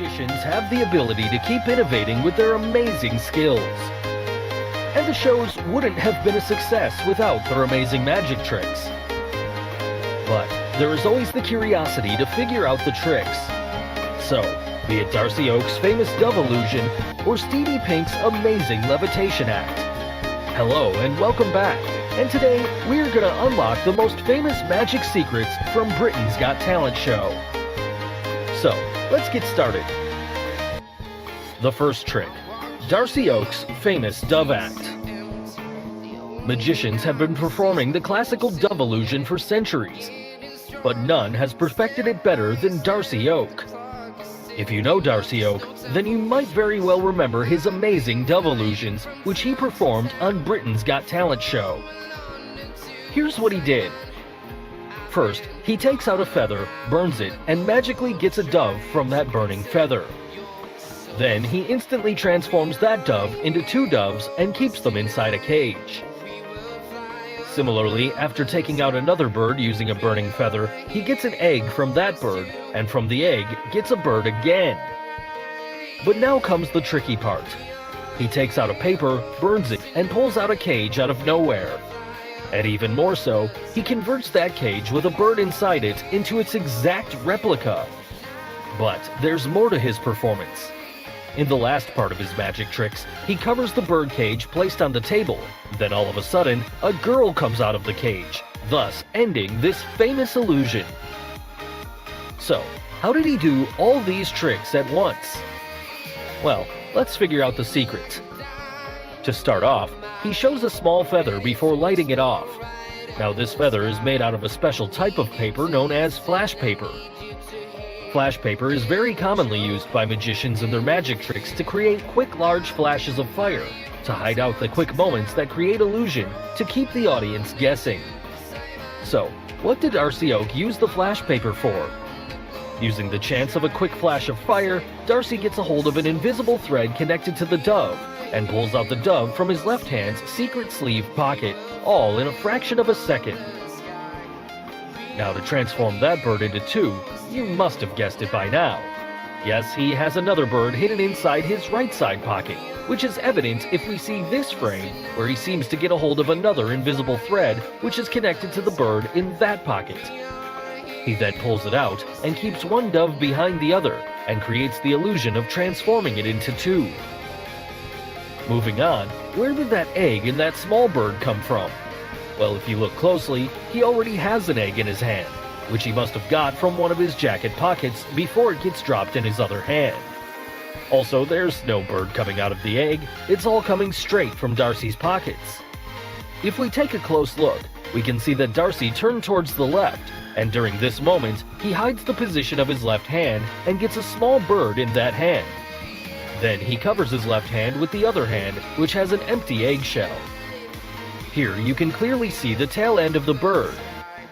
Magicians have the ability to keep innovating with their amazing skills. And the shows wouldn't have been a success without their amazing magic tricks. But there is always the curiosity to figure out the tricks. So, be it Darcy Oak's famous dove illusion or Stevie Pink's amazing levitation act. Hello and welcome back. And today, we're gonna unlock the most famous magic secrets from Britain's Got Talent show. So, let's get started. The first trick, Darcy Oak's famous dove act. Magicians have been performing the classical dove illusion for centuries, but none has perfected it better than Darcy Oak. If you know Darcy Oak, then you might very well remember his amazing dove illusions, which he performed on Britain's Got Talent show. Here's what he did. First, he takes out a feather, burns it, and magically gets a dove from that burning feather. Then he instantly transforms that dove into two doves and keeps them inside a cage. Similarly, after taking out another bird using a burning feather, he gets an egg from that bird, and from the egg gets a bird again. But now comes the tricky part. He takes out a paper, burns it, and pulls out a cage out of nowhere. And even more so, he converts that cage with a bird inside it into its exact replica. But there's more to his performance. In the last part of his magic tricks, he covers the bird cage placed on the table. Then all of a sudden, a girl comes out of the cage, thus ending this famous illusion. So, how did he do all these tricks at once? Well, let's figure out the secret. To start off, he shows a small feather before lighting it off. Now this feather is made out of a special type of paper known as flash paper. Flash paper is very commonly used by magicians in their magic tricks to create quick large flashes of fire, to hide out the quick moments that create illusion to keep the audience guessing. So, what did Darcy Oak use the flash paper for? Using the chance of a quick flash of fire, Darcy gets a hold of an invisible thread connected to the dove, and pulls out the dove from his left hand's secret sleeve pocket, all in a fraction of a second. Now to transform that bird into two, you must have guessed it by now. Yes, he has another bird hidden inside his right side pocket, which is evident if we see this frame, where he seems to get a hold of another invisible thread, which is connected to the bird in that pocket. He then pulls it out and keeps one dove behind the other, and creates the illusion of transforming it into two. Moving on, where did that egg in that small bird come from? Well, if you look closely, he already has an egg in his hand, which he must have got from one of his jacket pockets before it gets dropped in his other hand. Also, there's no bird coming out of the egg, it's all coming straight from Darcy's pockets. If we take a close look, we can see that Darcy turned towards the left, and during this moment, he hides the position of his left hand and gets a small bird in that hand. Then he covers his left hand with the other hand, which has an empty eggshell. Here you can clearly see the tail end of the bird.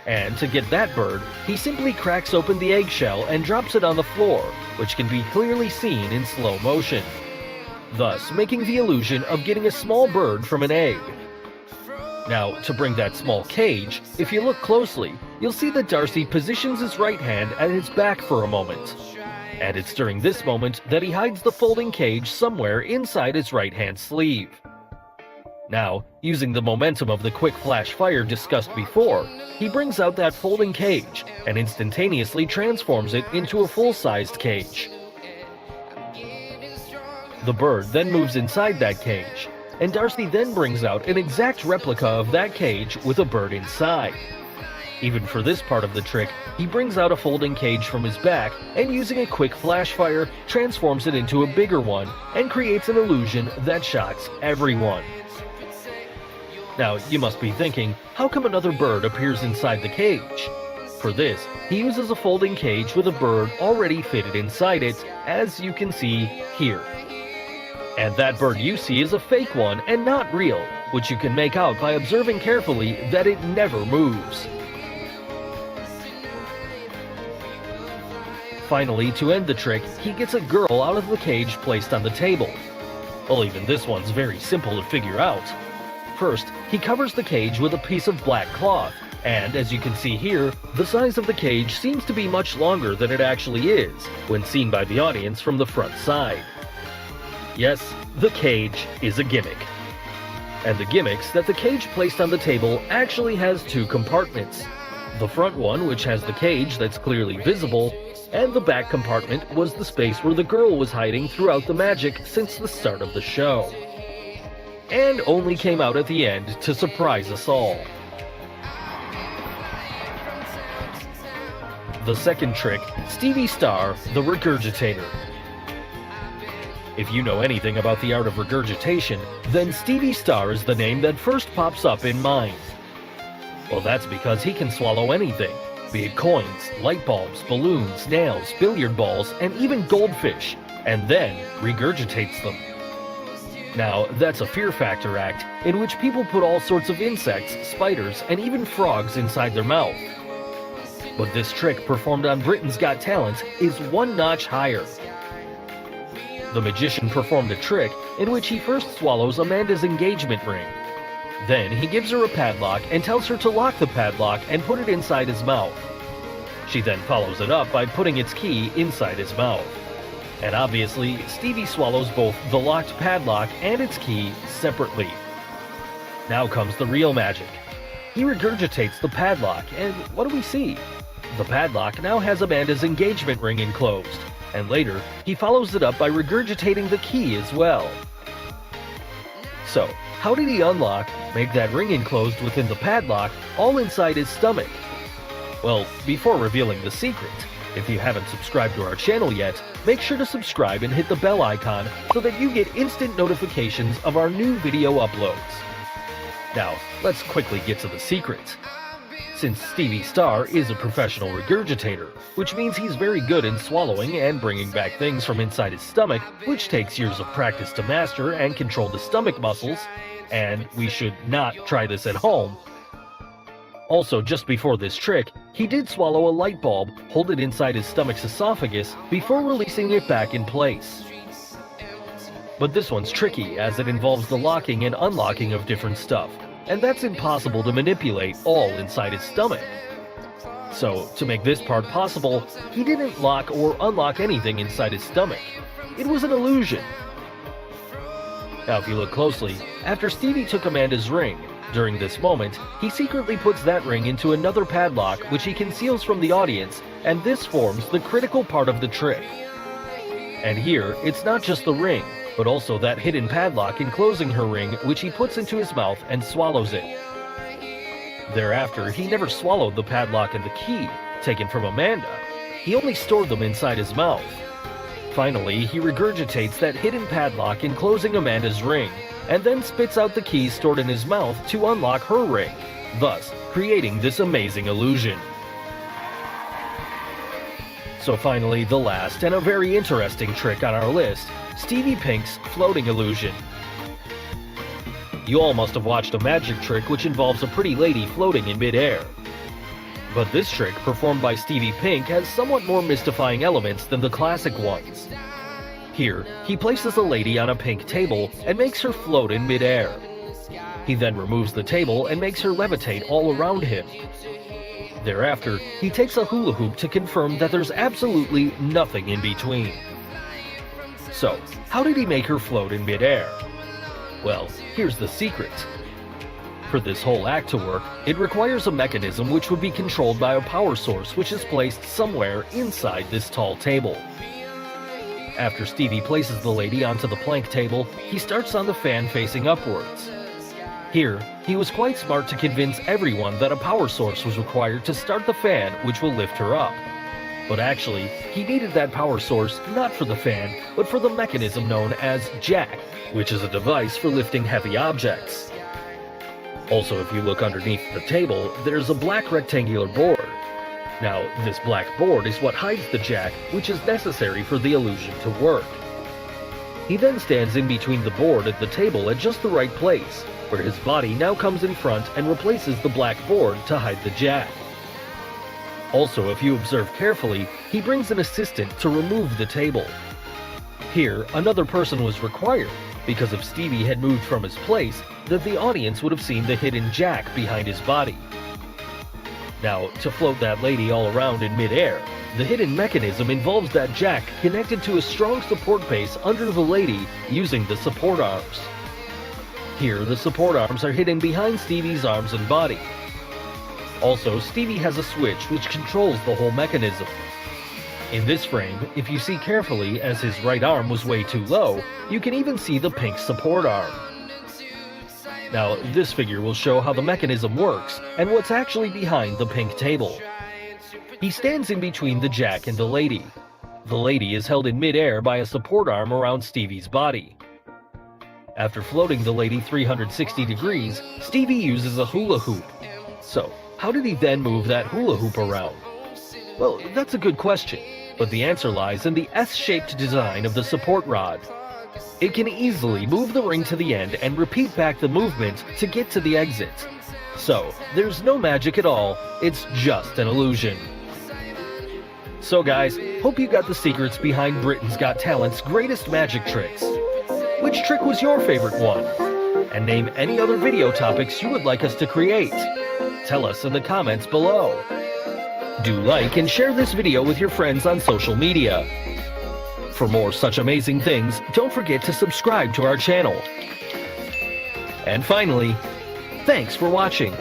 And to get that bird, he simply cracks open the eggshell and drops it on the floor, which can be clearly seen in slow motion, thus making the illusion of getting a small bird from an egg. Now, to bring that small cage, if you look closely, you'll see that Darcy positions his right hand at his back for a moment. And it's during this moment that he hides the folding cage somewhere inside his right hand sleeve. Now, using the momentum of the quick flash fire discussed before, he brings out that folding cage and instantaneously transforms it into a full-sized cage. The bird then moves inside that cage, and Darcy then brings out an exact replica of that cage with a bird inside. Even for this part of the trick, he brings out a folding cage from his back and using a quick flash fire, transforms it into a bigger one and creates an illusion that shocks everyone. Now, you must be thinking, how come another bird appears inside the cage? For this, he uses a folding cage with a bird already fitted inside it, as you can see here. And that bird you see is a fake one and not real, which you can make out by observing carefully that it never moves. Finally, to end the trick, he gets a girl out of the cage placed on the table. Well, even this one's very simple to figure out. First, he covers the cage with a piece of black cloth, And as you can see here, the size of the cage seems to be much longer than it actually is when seen by the audience from the front side. Yes, the cage is a gimmick. And the gimmick's that the cage placed on the table actually has two compartments. The front one, which has the cage that's clearly visible, and the back compartment was the space where the girl was hiding throughout the magic since the start of the show. And only came out at the end to surprise us all. The second trick, Stevie Star, the Regurgitator. If you know anything about the art of regurgitation, then Stevie Star is the name that first pops up in mind. Well, that's because he can swallow anything, be it coins, light bulbs, balloons, nails, billiard balls, and even goldfish, and then regurgitates them. Now, that's a Fear Factor act in which people put all sorts of insects, spiders, and even frogs inside their mouth. But this trick performed on Britain's Got Talent is one notch higher. The magician performed a trick in which he first swallows Amanda's engagement ring. Then he gives her a padlock and tells her to lock the padlock and put it inside his mouth. She then follows it up by putting its key inside his mouth. And obviously, Stevie swallows both the locked padlock and its key separately. Now comes the real magic. He regurgitates the padlock, and what do we see? The padlock now has Amanda's engagement ring enclosed, and later, he follows it up by regurgitating the key as well. So, how did he unlock, make that ring enclosed within the padlock, all inside his stomach? Well, before revealing the secret, if you haven't subscribed to our channel yet, make sure to subscribe and hit the bell icon so that you get instant notifications of our new video uploads. Now, let's quickly get to the secret. Since Stevie Star is a professional regurgitator, which means he's very good in swallowing and bringing back things from inside his stomach, which takes years of practice to master and control the stomach muscles, and we should not try this at home. Also, just before this trick, he did swallow a light bulb, hold it inside his stomach's esophagus, before releasing it back in place. But this one's tricky, as it involves the locking and unlocking of different stuff, and that's impossible to manipulate all inside his stomach. So, to make this part possible, he didn't lock or unlock anything inside his stomach. It was an illusion. Now, if you look closely, after Stevie took Amanda's ring, during this moment, he secretly puts that ring into another padlock which he conceals from the audience, and this forms the critical part of the trick. And here, it's not just the ring, but also that hidden padlock enclosing her ring which he puts into his mouth and swallows it. Thereafter, he never swallowed the padlock and the key, taken from Amanda. He only stored them inside his mouth. Finally, he regurgitates that hidden padlock enclosing Amanda's ring, and then spits out the key stored in his mouth to unlock her ring, thus creating this amazing illusion. So finally, the last and a very interesting trick on our list, Stevie Pink's floating illusion. You all must have watched a magic trick which involves a pretty lady floating in midair. But this trick, performed by Stevie Pink, has somewhat more mystifying elements than the classic ones. Here, he places a lady on a pink table and makes her float in midair. He then removes the table and makes her levitate all around him. Thereafter, he takes a hula hoop to confirm that there's absolutely nothing in between. So, how did he make her float in midair? Well, here's the secret. For this whole act to work, it requires a mechanism which would be controlled by a power source which is placed somewhere inside this tall table. After Stevie places the lady onto the plank table, he starts on the fan facing upwards. Here, he was quite smart to convince everyone that a power source was required to start the fan which will lift her up. But actually, he needed that power source not for the fan, but for the mechanism known as jack, which is a device for lifting heavy objects. Also, if you look underneath the table, there's a black rectangular board. Now, this black board is what hides the jack, which is necessary for the illusion to work. He then stands in between the board and the table at just the right place, where his body now comes in front and replaces the black board to hide the jack. Also, if you observe carefully, he brings an assistant to remove the table. Here, another person was required, because if Stevie had moved from his place, then the audience would have seen the hidden jack behind his body. Now, to float that lady all around in midair, the hidden mechanism involves that jack connected to a strong support base under the lady using the support arms. Here, the support arms are hidden behind Stevie's arms and body. Also, Stevie has a switch which controls the whole mechanism. In this frame, if you see carefully, as his right arm was way too low, you can even see the pink support arm. Now, this figure will show how the mechanism works and what's actually behind the pink table. He stands in between the jack and the lady. The lady is held in midair by a support arm around Stevie's body. After floating the lady 360 degrees, Stevie uses a hula hoop. So, how did he then move that hula hoop around? Well, that's a good question, but the answer lies in the S-shaped design of the support rod. It can easily move the ring to the end and repeat back the movement to get to the exit. So, there's no magic at all, it's just an illusion. So guys, hope you got the secrets behind Britain's Got Talent's greatest magic tricks. Which trick was your favorite one? And name any other video topics you would like us to create. Tell us in the comments below. Do like and share this video with your friends on social media. For more such amazing things, don't forget to subscribe to our channel. And finally, thanks for watching.